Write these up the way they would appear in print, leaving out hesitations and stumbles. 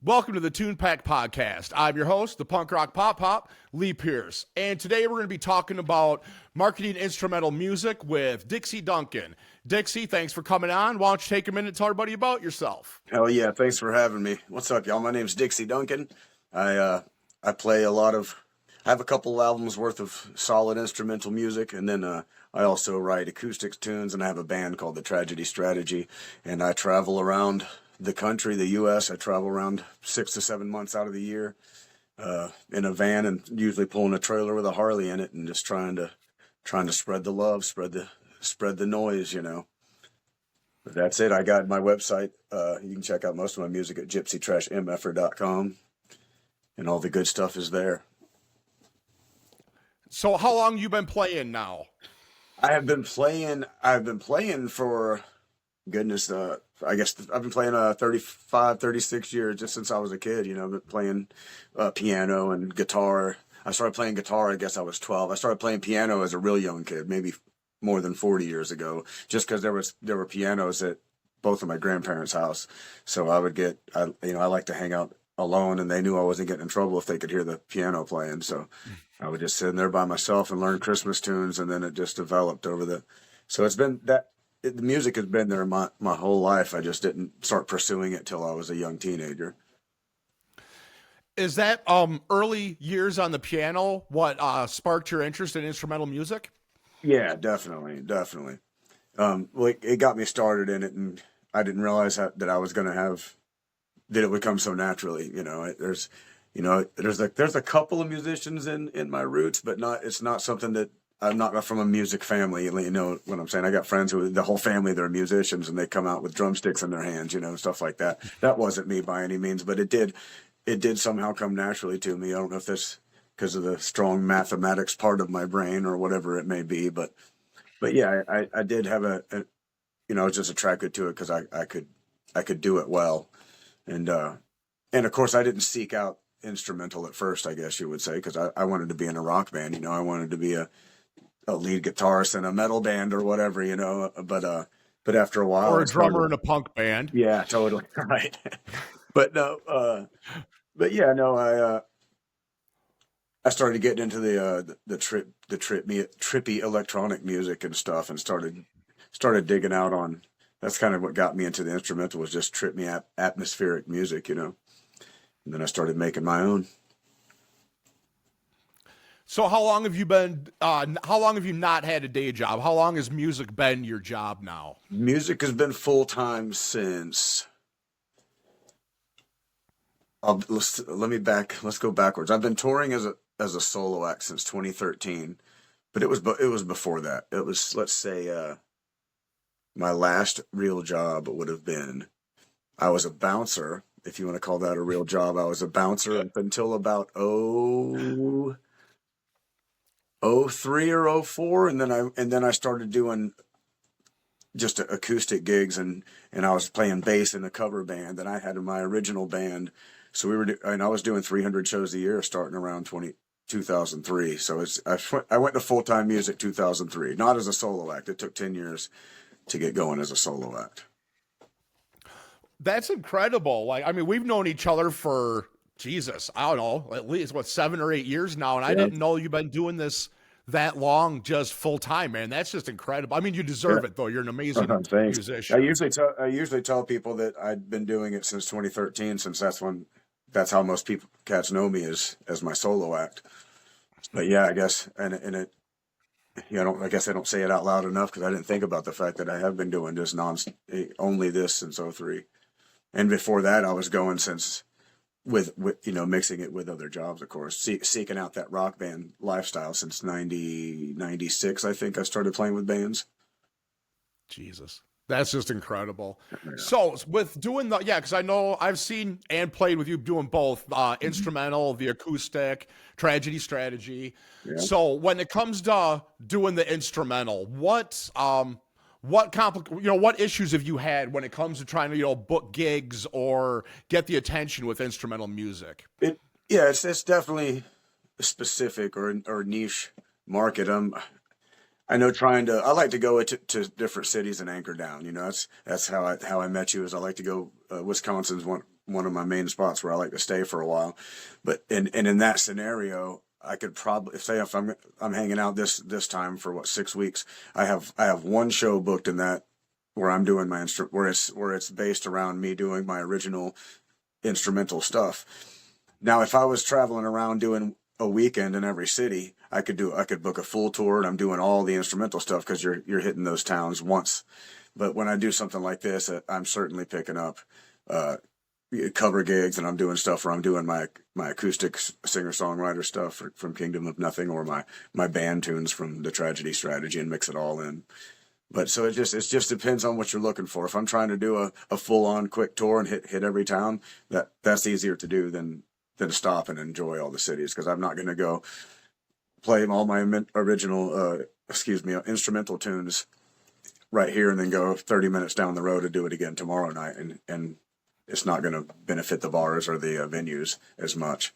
Welcome to the Tunepact Podcast. I'm your host, the punk rock pop, Lee Pierce. And today we're going to be talking about marketing instrumental music with Dixie Duncan. Dixie, thanks for coming on. Why don't you take a minute and tell everybody about yourself? Hell yeah, thanks for having me. What's up, y'all? My name's Dixie Duncan. I play I have a couple albums worth of solid instrumental music, and then I also write acoustic tunes, and I have a band called the Tragedy Strategy, and I travel around the country, the U.S. I travel around 6 to 7 months out of the year in a van, and usually pulling a trailer with a Harley in it, and just trying to spread the love, spread the noise, you know. But that's it. I got my website. You can check out most of my music at gypsytrashmfr.com, and all the good stuff is there. So how long you been playing now? I've been playing for, goodness, I guess I've been playing 35, 36 years, just since I was a kid. You know, I've been playing piano and guitar. I started playing guitar, I guess I was 12. I started playing piano as a real young kid, maybe more than 40 years ago, just because there were pianos at both of my grandparents' house. So I like to hang out alone, and they knew I wasn't getting in trouble if they could hear the piano playing. So I would just sit in there by myself and learn Christmas tunes, and then it just developed so it's been that. The music has been there my whole life. I just didn't start pursuing it till I was a young teenager. Is that early years on the piano what sparked your interest in instrumental music? Yeah, definitely. It got me started in it, and I didn't realize that I was going to that it would come so naturally. You know, there's a couple of musicians in my roots, but it's not something that. I'm not from a music family, you know what I'm saying? I got friends the whole family, they're musicians, and they come out with drumsticks in their hands, you know, stuff like that. That wasn't me by any means, but it did somehow come naturally to me. I don't know if that's because of the strong mathematics part of my brain or whatever it may be, but yeah, I did have I was just attracted to it because I could do it well. And of course I didn't seek out instrumental at first, I guess you would say, because I wanted to be in a rock band, you know, I wanted to be a lead guitarist in a metal band or whatever, you know, but after a while, or a drummer in a punk band. Yeah, totally. Right. But no, I started getting into the trippy electronic music and stuff, and started digging out on. That's kind of what got me into the instrumental, was just trippy atmospheric music, you know. And then I started making my own. So how long have you not had a day job? How long has music been your job now? Music has been full-time since, let's go backwards. I've been touring as a solo act since 2013, but it was before that. It was, let's say, my last real job would have been, I was a bouncer, if you want to call that a real job. I was a bouncer up until about 03 or 04, and then I started doing just acoustic gigs, and I was playing bass in a cover band that I had in my original band. So I was doing 300 shows a year starting around 2003. So I went to full-time music 2003, not as a solo act. It took 10 years to get going as a solo act. That's incredible. Like, I mean, we've known each other for, Jesus, I don't know, at least 7 or 8 years now, and I didn't know you've been doing this that long, just full time, man. That's just incredible. I mean, you deserve it, though. You're an amazing musician. I usually tell people that I've been doing it since 2013, since that's how most cats know me, as my solo act. But yeah, I guess, I guess I don't say it out loud enough, because I didn't think about the fact that I have been doing this only this since 03. And before that, I was going since, with mixing it with other jobs, of course, seeking out that rock band lifestyle since 96. I think I started playing with bands. Jesus, that's just incredible. Yeah. So with doing because I know I've seen and played with you doing both instrumental, the acoustic, Tragedy Strategy. Yeah. So when it comes to doing the instrumental, what issues have you had when it comes to trying to book gigs or get the attention with instrumental music? It's definitely a specific or niche market. I know I like to go to different cities and anchor down. You know, that's how I met you. Is I like to go. Wisconsin's one of my main spots where I like to stay for a while. But in that scenario, I could probably say if I'm hanging out this time for 6 weeks, I have one show booked in that where I'm doing my where it's based around me doing my original instrumental stuff. Now, if I was traveling around doing a weekend in every city, I could book a full tour and I'm doing all the instrumental stuff because you're hitting those towns once. But when I do something like this, I'm certainly picking up cover gigs, and I'm doing stuff where I'm doing my acoustic singer-songwriter stuff from Kingdom of Nothing, or my band tunes from the Tragedy Strategy, and mix it all in. But so it just depends on what you're looking for. If I'm trying to do a full-on quick tour and hit every town, that's easier to do than stop and enjoy all the cities, because I'm not going to go play all my original instrumental tunes right here and then go 30 minutes down the road to do it again tomorrow night, and it's not going to benefit the bars or the venues as much,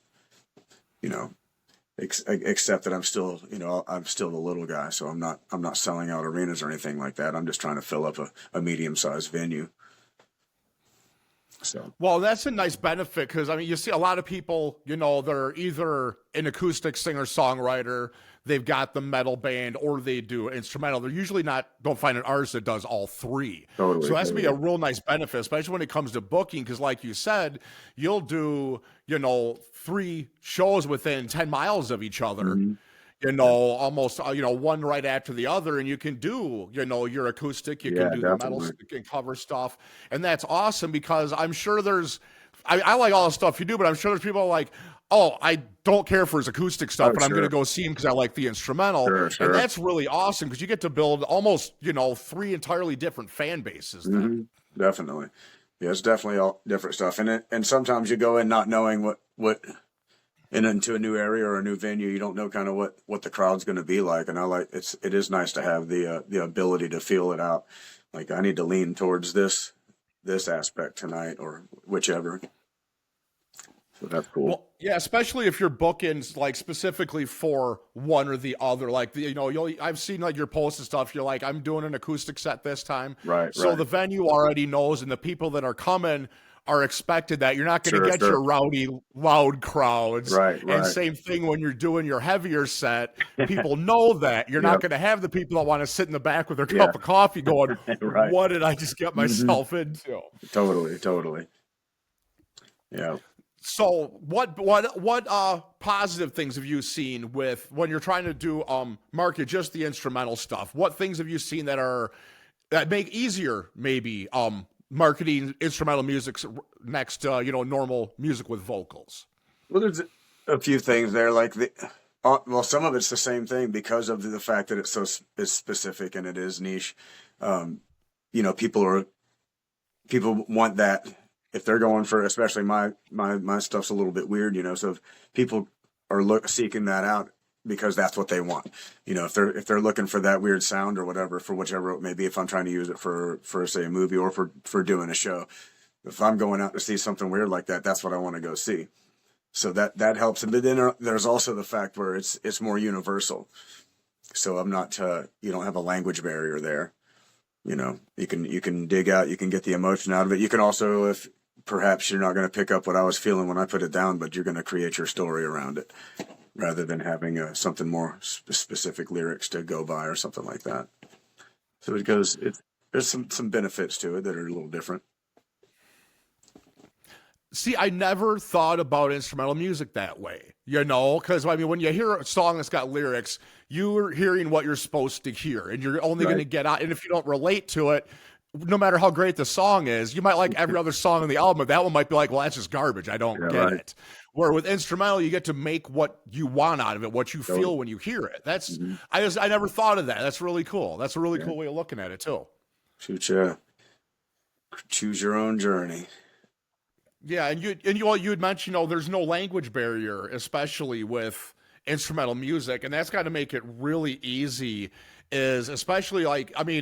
except that I'm still the little guy, so I'm not selling out arenas or anything like that. I'm just trying to fill up a medium-sized venue. So, well, that's a nice benefit, because you see a lot of people, they're either an acoustic singer-songwriter, they've got the metal band, or they do instrumental. They're usually don't find an artist that does all three. Totally, so that's be a real nice benefit, especially when it comes to booking, because like you said, you'll do, 3 shows within 10 miles of each other. Mm-hmm. Almost, one right after the other, and you can do, your acoustic, you can do the metal, you can cover stuff. And that's awesome, because I'm sure I like all the stuff you do, but I'm sure there's people like, oh, I don't care for his acoustic stuff, but I'm going to go see him because I like the instrumental. Sure. And that's really awesome, because you get to build almost, 3 entirely different fan bases. Mm-hmm. Definitely. Yeah, it's definitely all different stuff. And sometimes you go in not knowing what into a new area or a new venue, you don't know kind of what the crowd's going to be like. And it is nice to have the ability to feel it out. Like, I need to lean towards this aspect tonight, or whichever. So that's cool. Well, yeah, especially if you're booking like specifically for one or the other. Like, I've seen like your posts and stuff. You're like, I'm doing an acoustic set this time. Right. So the venue already knows, and the people that are coming are expected that you're not going to get your rowdy, loud crowds. Right. And same thing when you're doing your heavier set. People know that you're not going to have the people that want to sit in the back with their cup of coffee going, what did I just get myself into? Totally. Yeah. So what positive things have you seen with when you're trying to do market just the instrumental stuff? What things have you seen that make easier maybe marketing instrumental music next to normal music with vocals? Well, there's a few things there, like some of it's the same thing because of the fact that it's specific and it is niche. People want that. If they're going for, especially my stuff's a little bit weird, so if people are seeking that out because that's what they want, if they're looking for that weird sound or whatever, for whichever it may be, if I'm trying to use it for say a movie or for doing a show, if I'm going out to see something weird like that, that's what I want to go see. So that helps. But then there's also the fact where it's more universal. So I'm not, you don't have a language barrier there. You can dig out, you can get the emotion out of it. You can also, if perhaps you're not going to pick up what I was feeling when I put it down, but you're going to create your story around it rather than having something more specific lyrics to go by or something like that. So there's some benefits to it that are a little different. See, I never thought about instrumental music that way, because when you hear a song that's got lyrics, you're hearing what you're supposed to hear, and you're only going to get out. And if you don't relate to it, no matter how great the song is, you might like every other song on the album, but that one might be like, well, that's just garbage. I don't get it. Where with instrumental, you get to make what you want out of it, what you feel when you hear it. That's I never thought of that. That's really cool. That's a really cool way of looking at it too. Choose your own journey. Yeah, and you had mentioned, there's no language barrier, especially with instrumental music, and that's got to make it really easy. Is especially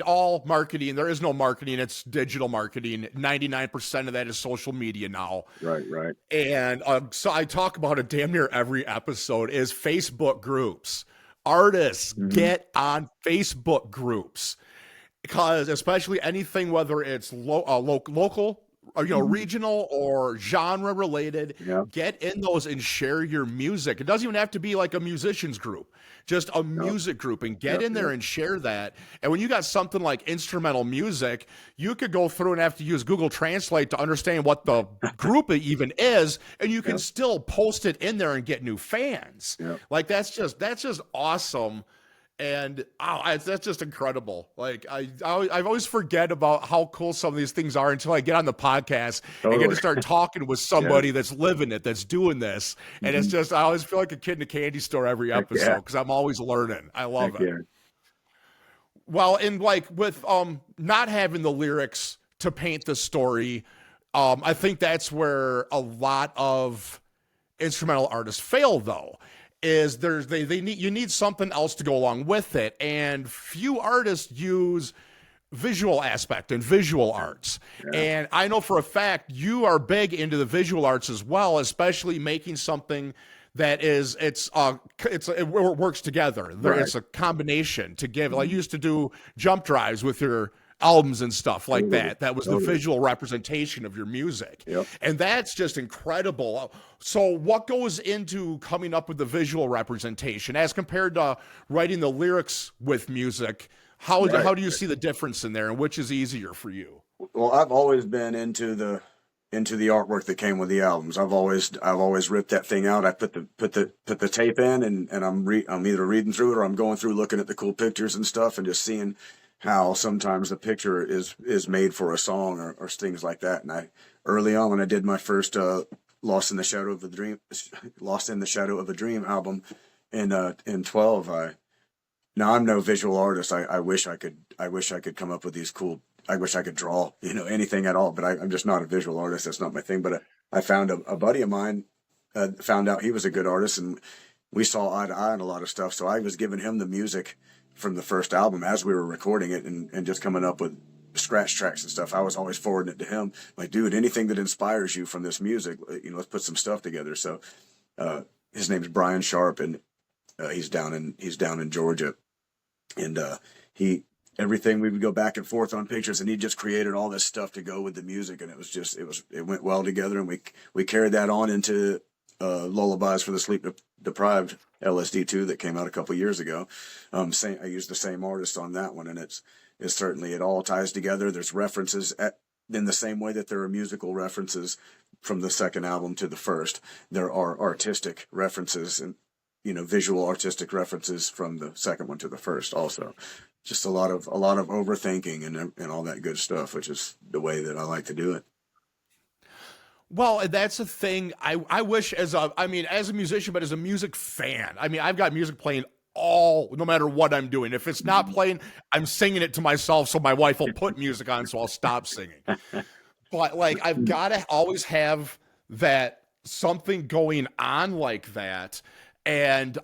all marketing. There is no marketing; it's digital marketing. 99% of that is social media now. Right. And so I talk about it damn near every episode. Is Facebook groups. Artists get on Facebook groups, because especially anything, whether it's local regional or genre related. Yeah. Get in those and share your music. It doesn't even have to be like a musician's group, just a music group, and get in there and share that. And when you got something like instrumental music, you could go through and have to use Google Translate to understand what the group even is, and you can still post it in there and get new fans. Like that's just awesome. And that's just incredible. Like I always forget about how cool some of these things are until I get on the podcast and get to start talking with somebody that's living it, that's doing this. And it's just, I always feel like a kid in a candy store every episode because I'm always learning. I love it. Well, and like with not having the lyrics to paint the story, I think that's where a lot of instrumental artists fail, though. Is you need something else to go along with it, and few artists use visual aspect and visual arts. And I know for a fact you are big into the visual arts as well, especially making something that it works together. It's a combination to give. Like I used to do jump drives with your albums and stuff like that. That was the visual representation of your music. And that's just incredible. So what goes into coming up with the visual representation as compared to writing the lyrics with music? How do you see the difference in there, and which is easier for you? Well, I've always been into the artwork that came with the albums. I've always ripped that thing out. I put the tape in, and I'm either reading through it or I'm going through looking at the cool pictures and stuff and just seeing how sometimes the picture is made for a song or things like that. And early on when I did my first Lost in the Shadow of a Dream album in 12, now I'm no visual artist. I wish I could come up with these cool. I wish I could draw, anything at all, but I'm just not a visual artist. That's not my thing. But I found a buddy of mine, found out he was a good artist, and we saw eye to eye on a lot of stuff. So I was giving him the music from the first album as we were recording it and just coming up with scratch tracks and stuff. I was always forwarding it to him. Like, dude, anything that inspires you from this music, let's put some stuff together. So his name's Brian Sharp, and he's down in Georgia. And everything, we would go back and forth on pictures, and he just created all this stuff to go with the music. And it went well together. And we carried that on into Lullabies for the Sleep Deprived LSD2 that came out a couple years ago. I used the same artist on that one, and it's certainly, it all ties together. There's references in the same way that there are musical references from the second album to the first. There are artistic references and visual artistic references from the second one to the first also. Just a lot of overthinking and all that good stuff, which is the way that I like to do it. Well, that's the thing. I wish as a musician, but as a music fan, I've got music playing no matter what I'm doing. If it's not playing, I'm singing it to myself so my wife will put music on so I'll stop singing. But like, I've got to always have that something going on like that. And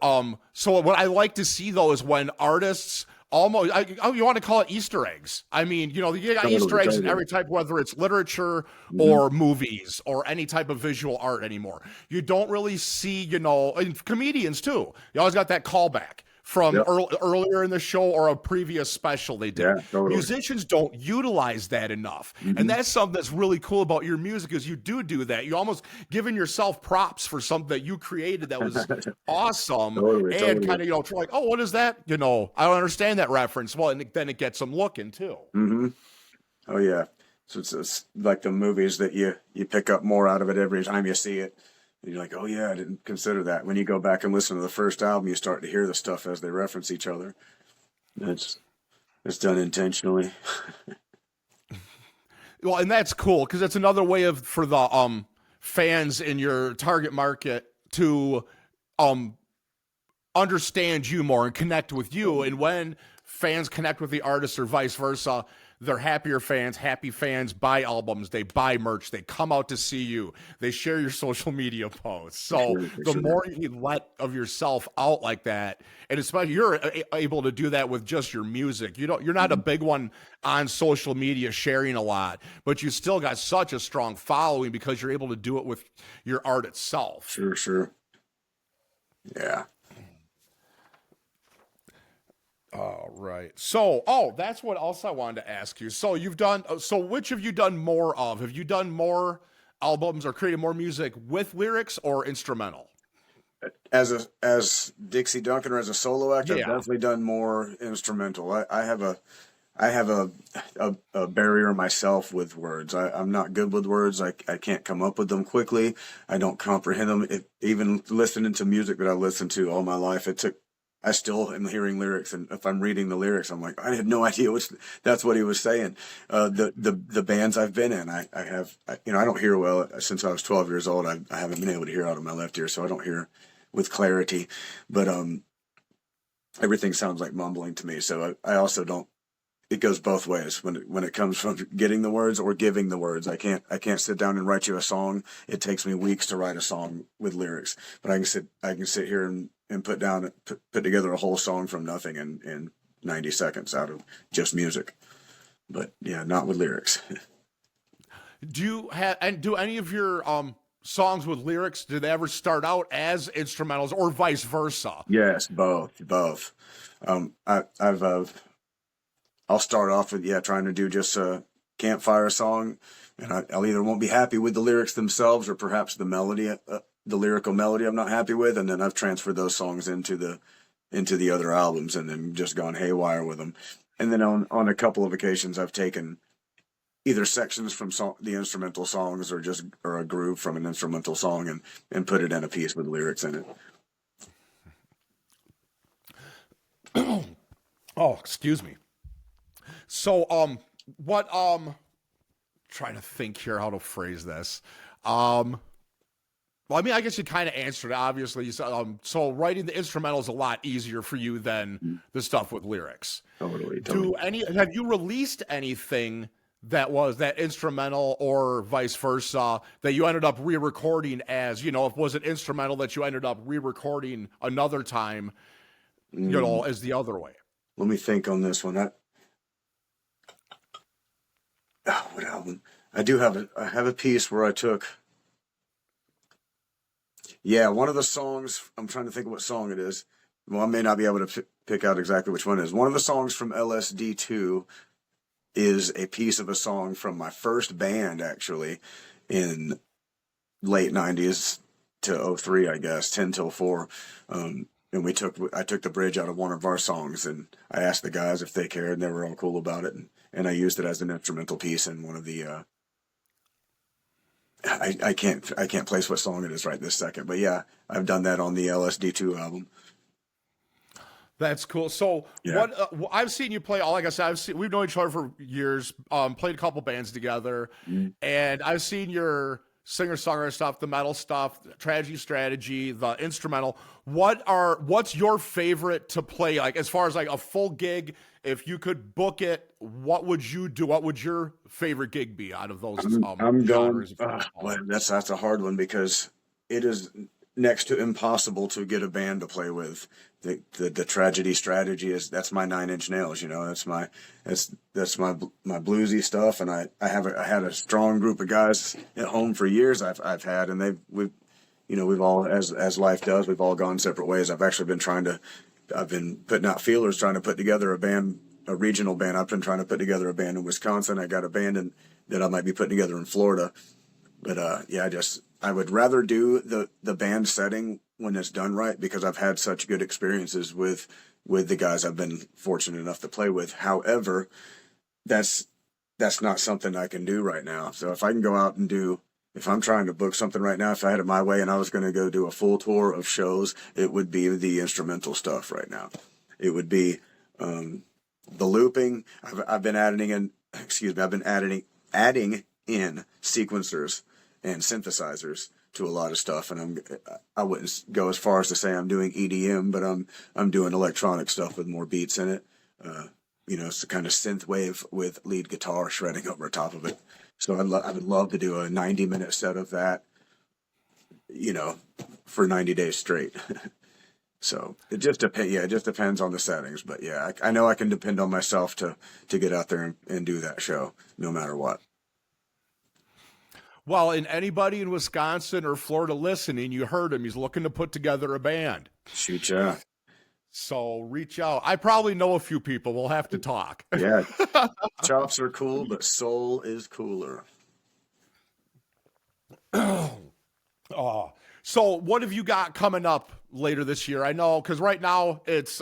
so what I like to see though is when artists you want to call it Easter eggs. You got Easter eggs in every type, whether it's literature or movies or any type of visual art anymore. You don't really see, and comedians too. You always got that callback from earlier in the show or a previous special they did. Musicians don't utilize that enough. And that's something that's really cool about your music is you do that. You almost giving yourself props for something that you created that was awesome. And kind of, like, oh, what is that? I don't understand that reference. Well, and then it gets them looking too. Oh yeah. So it's like the movies that you pick up more out of it every time you see it. And you're like, oh yeah, I didn't consider that. When you go back and listen to the first album, you start to hear the stuff as they reference each other. It's done intentionally. Well, and that's cool because it's another way for the fans in your target market to understand you more and connect with you. And when fans connect with the artist or vice versa, they're happier fans. Happy fans buy albums, they buy merch, they come out to see you, they share your social media posts. So the more you let of yourself out like that, and especially you're able to do that with just your music. You're not a big one on social media sharing a lot, but you still got such a strong following because you're able to do it with your art itself. Sure. Yeah. All Right. So, that's what else I wanted to ask you. So you've done, so which have you done more of? Have you done more albums or created more music with lyrics or instrumental? As Dixie Duncan or as a solo act, I've Yeah. definitely done more instrumental. I have a barrier myself with words. I'm not good with words. I can't come up with them quickly. I don't comprehend them. Even listening to music that I listened to all my life, I still am hearing lyrics, and if I'm reading the lyrics, I'm like, I had no idea that's what he was saying. The bands I've been in, I don't hear well since I was 12 years old. I haven't been able to hear out of my left ear, so I don't hear with clarity. But everything sounds like mumbling to me. So I also don't. It goes both ways when it comes from getting the words or giving the words. I can't sit down and write you a song. It takes me weeks to write a song with lyrics, but I can sit here and put together a whole song from nothing in 90 seconds out of just music. But yeah, not with lyrics. Do any of your songs with lyrics, did they ever start out as instrumentals or vice versa? Yes, both. I'll start off with trying to do just a campfire song, and I'll either won't be happy with the lyrics themselves or perhaps the melody, the lyrical melody I'm not happy with, and then I've transferred those songs into the other albums and then just gone haywire with them. And then on a couple of occasions I've taken either sections from the instrumental songs or a groove from an instrumental song and put it in a piece with lyrics in it. Oh, excuse me. So, trying to think here how to phrase this. Well, I mean, I guess you kind of answered it, obviously. So writing the instrumental is a lot easier for you than the stuff with lyrics. Totally. Have you released anything that was that instrumental or vice versa that you ended up re-recording as, was it instrumental that you ended up re-recording another time, as the other way? Let me think on this one. What album? I have a piece where I took. Yeah, one of the songs. I'm trying to think of what song it is. Well, I may not be able to pick out exactly which one it is. One of the songs from LSD2 is a piece of a song from my first band, actually, in late 90s to 03, I guess, 10 till 4. And I took the bridge out of one of our songs, and I asked the guys if they cared, and they were all cool about it. And I used it as an instrumental piece in one of the. I can't place what song it is right this second, but yeah, I've done that on the LSD2 album. That's cool. So yeah. What I've seen you play, like I said, we've known each other for years. Played a couple bands together, and I've seen your singer-songwriter stuff, the metal stuff, the tragedy strategy, the instrumental. What's your favorite to play? Like as far as like a full gig, if you could book it, what would you do? What would your favorite gig be out of those genres? Well, that's a hard one because it is next to impossible to get a band to play with. The tragedy strategy that's my 9 Inch Nails, that's my bluesy stuff. And I had a strong group of guys at home for years I've had, and we've all, as life does, we've all gone separate ways. I've been putting out feelers, trying to put together a regional band. I've been trying to put together a band in Wisconsin. I got a band that I might be putting together in Florida. But I would rather do the band setting when it's done right, because I've had such good experiences with the guys I've been fortunate enough to play with. However, that's not something I can do right now. So if I can go out and if I'm trying to book something right now, if I had it my way and I was going to go do a full tour of shows, it would be the instrumental stuff right now. It would be the looping. I've been adding in sequencers and synthesizers to a lot of stuff, and I wouldn't go as far as to say I'm doing EDM, but I'm doing electronic stuff with more beats in it. It's a kind of synth wave with lead guitar shredding over top of it. So I would love to do a 90-minute set of that, for 90 days straight. So it just depends. Yeah, it just depends on the settings. But yeah, I know I can depend on myself to get out there and do that show no matter what. Well, and anybody in Wisconsin or Florida listening, you heard him. He's looking to put together a band. Shoot, yeah. So reach out. I probably know a few people. We'll have to talk. Yeah, chops are cool, but soul is cooler. Oh, so what have you got coming up later this year? I know because right now it's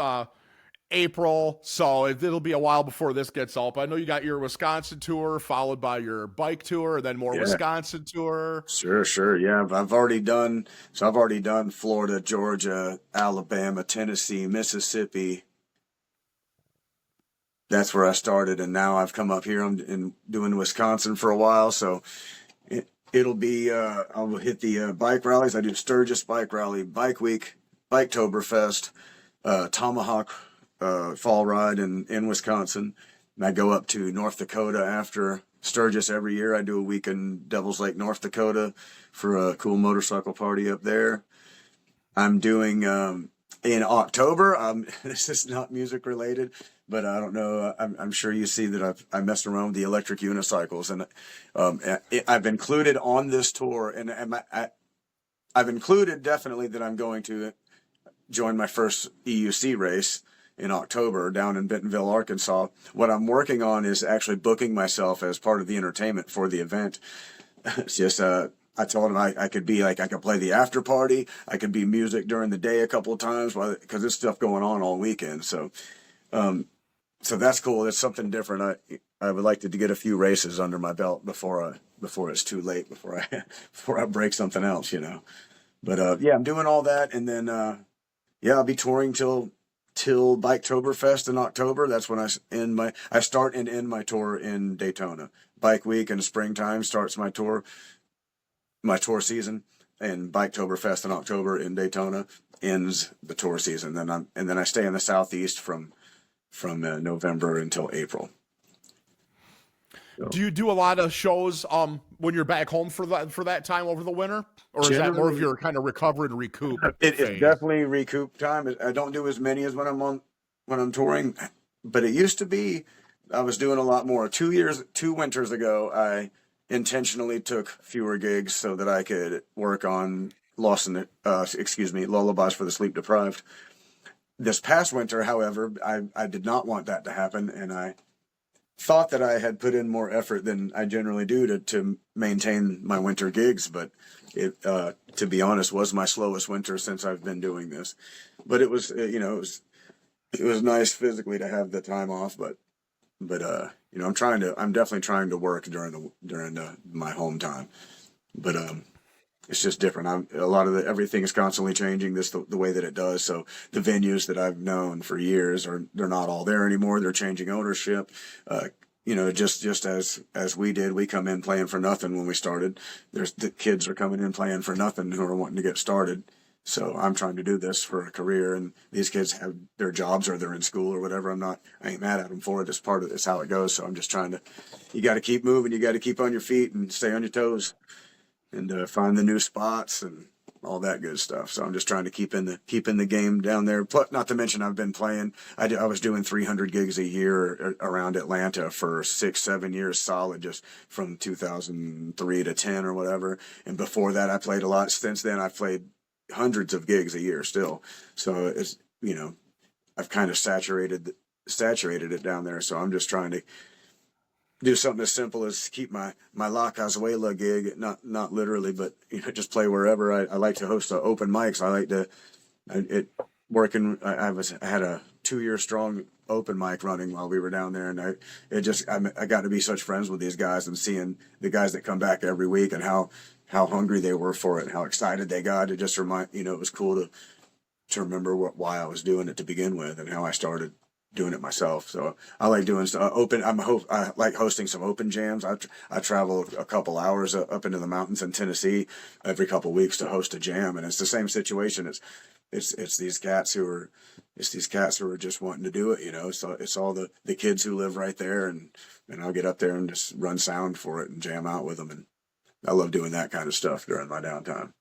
April, so it'll be a while before this gets out. But I know you got your Wisconsin tour, followed by your bike tour, and then more Yeah, Wisconsin tour. sure. Yeah, I've already done. So I've already done Florida, Georgia, Alabama, Tennessee, Mississippi. That's where I started, and now I've come up here. I'm doing Wisconsin for a while, so it'll be. I'll hit the bike rallies. I do Sturgis Bike Rally, Bike Week, Biketoberfest, Tomahawk Fall Ride in Wisconsin. And I go up to North Dakota after Sturgis every year. I do a week in Devils Lake, North Dakota, for a cool motorcycle party up there. I'm doing in October. This is not music related, but I don't know. I'm sure you see that I messed around with the electric unicycles, and I've included on this tour, and I've included definitely that I'm going to join my first EUC race in October down in Bentonville, Arkansas. What I'm working on is actually booking myself as part of the entertainment for the event. It's just I told him I could be like, I could play the after party. I could be music during the day a couple of times because there's stuff going on all weekend. So, so that's cool. It's something different. I would like to get a few races under my belt before it's too late, before I break something else, you know. But yeah, I'm doing all that, and then yeah, I'll be touring till Biketoberfest in October. That's when I start and end my tour in Daytona. Bike Week in the springtime starts my tour season, and Biketoberfest in October in Daytona ends the tour season. And then I stay in the Southeast from November until April. So, Do you do a lot of shows when you're back home for that time over the winter, or is that more of your kind of recover and recoup? It's definitely recoup time. I don't do as many as when I'm touring, but it used to be I was doing a lot more. 2 winters ago, I intentionally took fewer gigs so that I could work on Lullabies for the Sleep Deprived. This past winter, however, I did not want that to happen, and I thought that I had put in more effort than I generally do to maintain my winter gigs, but it, to be honest, was my slowest winter since I've been doing this. But it was, it was nice physically to have the time off, but I'm definitely trying to work during my home time, but it's just different. Everything is constantly changing the way that it does. So the venues that I've known for years they're not all there anymore. They're changing ownership. Just as we did, we come in playing for nothing when we started. The kids are coming in playing for nothing who are wanting to get started. So I'm trying to do this for a career, and these kids have their jobs or they're in school or whatever. I ain't mad at them for it. It's how it goes. So I'm just you got to keep moving. You got to keep on your feet and stay on your toes, and find the new spots and all that good stuff. So I'm just trying to keep in the game down there. Plus, not to mention I've been playing. I was doing 300 gigs a year around Atlanta for 6-7 years solid, just from 2003 to 10 or whatever. And before that, I played a lot. Since then, I've played hundreds of gigs a year still. So it's, I've kind of saturated it down there. So I'm just trying to do something as simple as keep my La Cazuela gig, not literally, but just play wherever. I like to host open mics. I like to I had a 2-year strong open mic running while we were down there, and I got to be such friends with these guys, and seeing the guys that come back every week and how hungry they were for it and how excited they got. It just it was cool to remember why I was doing it to begin with and how I started doing it myself. So I like doing stuff open. I like hosting some open jams. I travel a couple hours up into the mountains in Tennessee every couple of weeks to host a jam, and it's the same situation. It's these cats who are just wanting to do it, So it's all the kids who live right there, and I'll get up there and just run sound for it and jam out with them, and I love doing that kind of stuff during my downtime.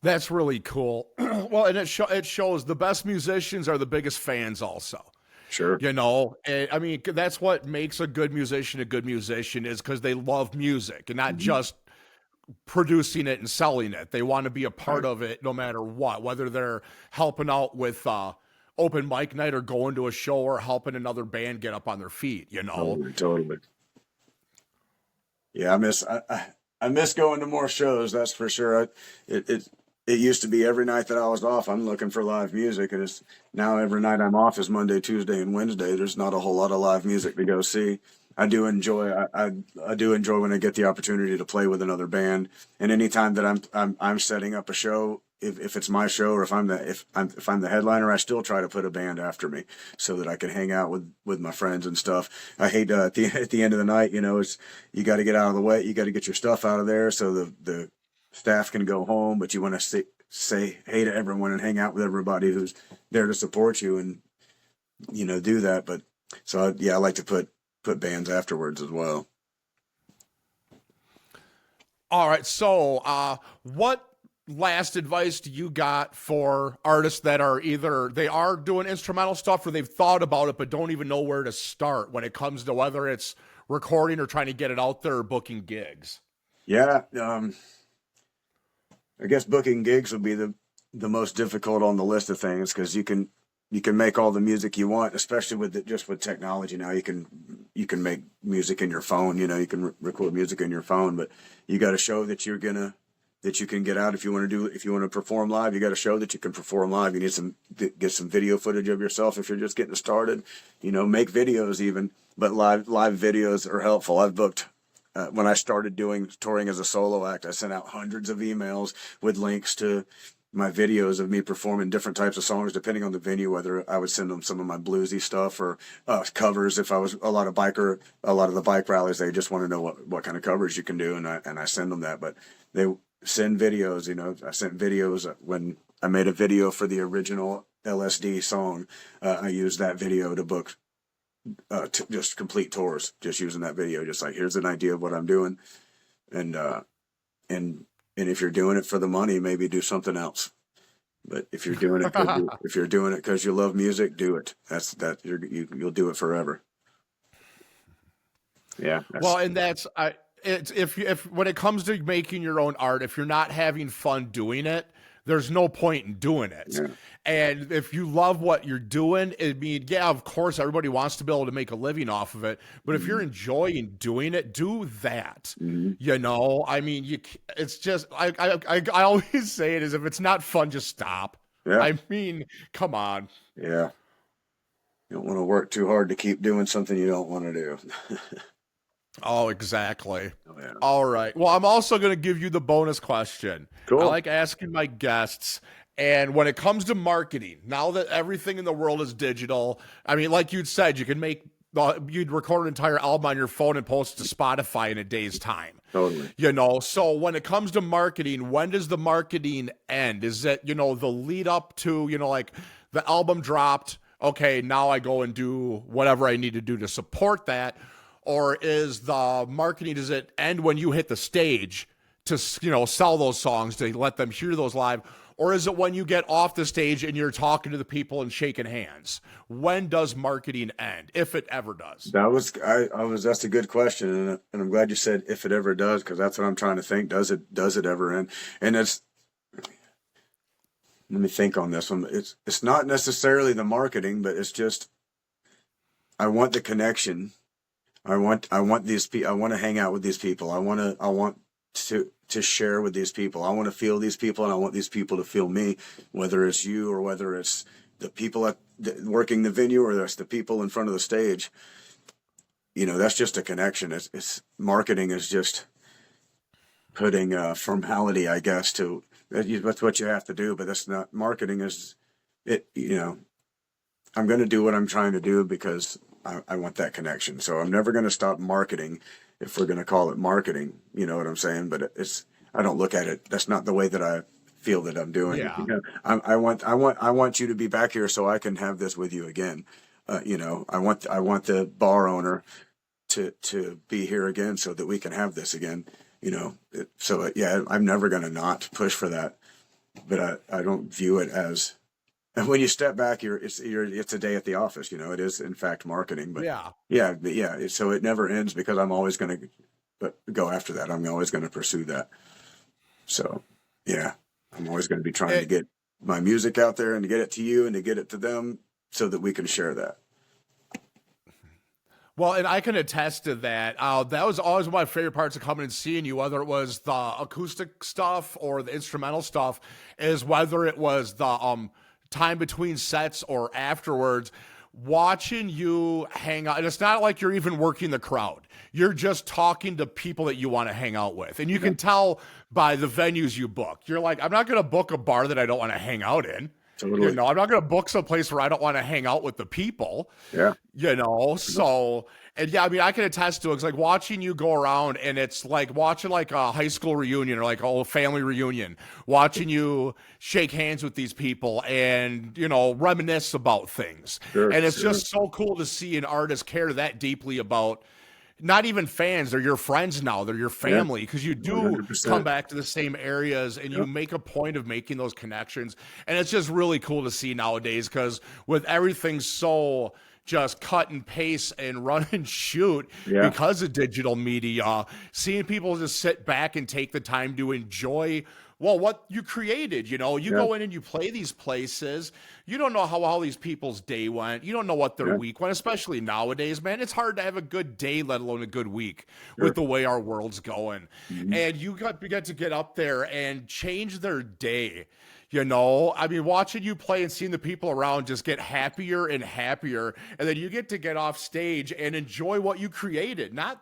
That's really cool. Well, and it shows the best musicians are the biggest fans also. Sure. And, I mean, that's what makes a good musician is because they love music and not just producing it and selling it. They want to be a part Right. of it no matter what, whether they're helping out with open mic night or going to a show or helping another band get up on their feet, you know? Totally, totally. Yeah, I miss going to more shows. That's for sure. It used to be every night that I was off, I'm looking for live music, and it's now every night I'm off is Monday, Tuesday, and Wednesday. There's not a whole lot of live music to go see. I do enjoy I do enjoy when I get the opportunity to play with another band, and anytime that I'm setting up a show, if it's my show or if I'm the headliner, I still try to put a band after me so that I can hang out with my friends and stuff. I hate at the end of the night, it's you got to get out of the way, you got to get your stuff out of there so the staff can go home, but you want to say hey to everyone and hang out with everybody who's there to support you and do that. But so yeah, I like to put bands afterwards as well. All right. So, what last advice do you got for artists that are either they are doing instrumental stuff or they've thought about it but don't even know where to start when it comes to whether it's recording or trying to get it out there or booking gigs? Yeah, I guess booking gigs would be the most difficult on the list of things because you can make all the music you want, especially with technology now. You can make music in your phone. You can record music in your phone, but you got to show that you can get out if you want to perform live. You got to show that you can perform live. You need get some video footage of yourself if you're just getting started. Make videos even, but live videos are helpful. I've booked. When I started touring as a solo act, I sent out hundreds of emails with links to my videos of me performing different types of songs, depending on the venue, whether I would send them some of my bluesy stuff or covers. If I was a lot of the bike rallies, they just want to know what kind of covers you can do. And I send them that, but they send videos, I sent videos when I made a video for the original LSD song. I used that video to book just complete tours, just using that video, just like, here's an idea of what I'm doing. And if you're doing it for the money, maybe do something else. But if you're doing it, because you love music, do it. You'll do it forever. Yeah. Well, and it's if when it comes to making your own art, if you're not having fun doing it, there's no point in doing it. Yeah. And if you love what you're doing, yeah, of course, everybody wants to be able to make a living off of it. But if you're enjoying doing it, do that. It's just, I always say it is, if it's not fun, just stop. Yeah. Come on. Yeah. You don't want to work too hard to keep doing something you don't want to do. Oh, exactly. Oh, yeah. All right. Well, I'm also going to give you the bonus question. Cool. I like asking my guests. And when it comes to marketing, now that everything in the world is digital, like you'd said, you'd record an entire album on your phone and post it to Spotify in a day's time. Totally. So when it comes to marketing, when does the marketing end? Is it, the lead up to, like the album dropped, okay, now I go and do whatever I need to do to support that? Or is the marketing, does it end when you hit the stage to, sell those songs, to let them hear those live? Or is it when you get off the stage and you're talking to the people and shaking hands? When does marketing end, if it ever does? That's a good question. And I'm glad you said if it ever does, because that's what I'm trying to think. Does it ever end? And let me think on this one. It's not necessarily the marketing, but it's just, I want the connection. I want these people. I want to hang out with these people. I want to share with these people. I want to feel these people, and I want these people to feel me, whether it's you or whether it's the people working the venue or that's the people in front of the stage. That's just a connection. It's marketing is just putting formality, I guess, to that's what you have to do, but that's not marketing. Is it? I'm going to do what I'm trying to do because I want that connection. So I'm never going to stop marketing if we're going to call it marketing. You know what I'm saying? But I don't look at it. That's not the way that I feel that I'm doing. Yeah. I want you to be back here so I can have this with you again. I want the bar owner to be here again so that we can have this again. I'm never going to not push for that, but I don't view it as. And when you step back, it's a day at the office. It is in fact marketing. But yeah. So it never ends because I'm always going to go after that. I'm always going to pursue that. So yeah, I'm always going to be trying to get my music out there and to get it to you and to get it to them so that we can share that. Well, and I can attest to that. That was always one of my favorite parts of coming and seeing you, whether it was the acoustic stuff or the instrumental stuff, is whether it was the time between sets or afterwards, watching you hang out. And it's not like you're even working the crowd. You're just talking to people that you want to hang out with. And you can tell by the venues you book. You're like, I'm not going to book a bar that I don't want to hang out in. Totally. You know, I'm not going to book some place where I don't want to hang out with the people. Yeah. You know, so, and yeah, I mean, I can attest to it. It's like watching you go around, and it's like watching like a high school reunion or like a whole family reunion, watching you shake hands with these people and, you know, reminisce about things. Sure, and it's just so cool to see an artist care that deeply about not even fans, they're your friends now, they're your family, because you do 100%. come back to the same areas and you make a point of making those connections. And it's just really cool to see nowadays, because with everything so just cut and paste and run and shoot because of digital media, seeing people just sit back and take the time to enjoy what you created. You know, you go in and you play these places. You don't know how all these people's day went. You don't know what their week went, especially nowadays, man. It's hard to have a good day, let alone a good week with the way our world's going. And you get to get up there and change their day. You know, I mean, watching you play and seeing the people around just get happier and happier. And then you get to get off stage and enjoy what you created. Not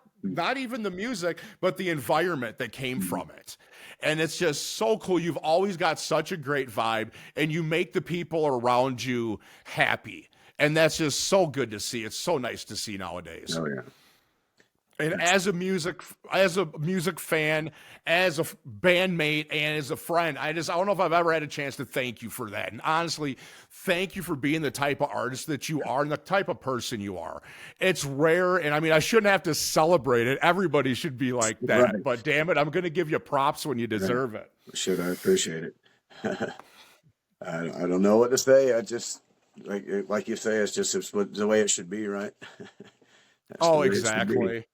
even the music, but the environment that came from it. And it's just so cool. You've always got such a great vibe, and you make the people around you happy. And that's just so good to see. It's so nice to see nowadays. Oh, yeah. And as a music fan, as a bandmate, and as a friend, I don't know if I've ever had a chance to thank you for that. And honestly, thank you for being the type of artist that you are and the type of person you are. It's rare, and I mean, I shouldn't have to celebrate it. Everybody should be like that. Right. But damn it, I'm going to give you props when you deserve it. Should I appreciate it? I don't know what to say. I just like you say, it's the way it should be, right? Oh, exactly.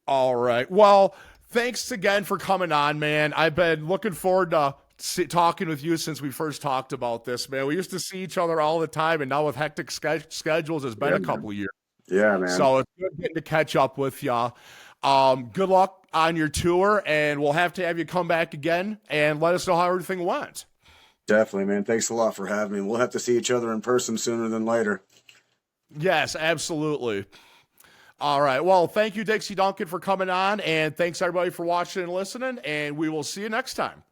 All right. Well, thanks again for coming on, man. I've been looking forward to talking with you since we first talked about this, man. We used to see each other all the time, and now with hectic schedules, it's been a couple years. Yeah, man. So it's good getting to catch up with you. Good luck on your tour, and we'll have to have you come back again and let us know how everything went. Definitely, man. Thanks a lot for having me. We'll have to see each other in person sooner than later. Yes, absolutely. All right. Well, thank you, Dixie Duncan, for coming on, and thanks everybody for watching and listening, and we will see you next time.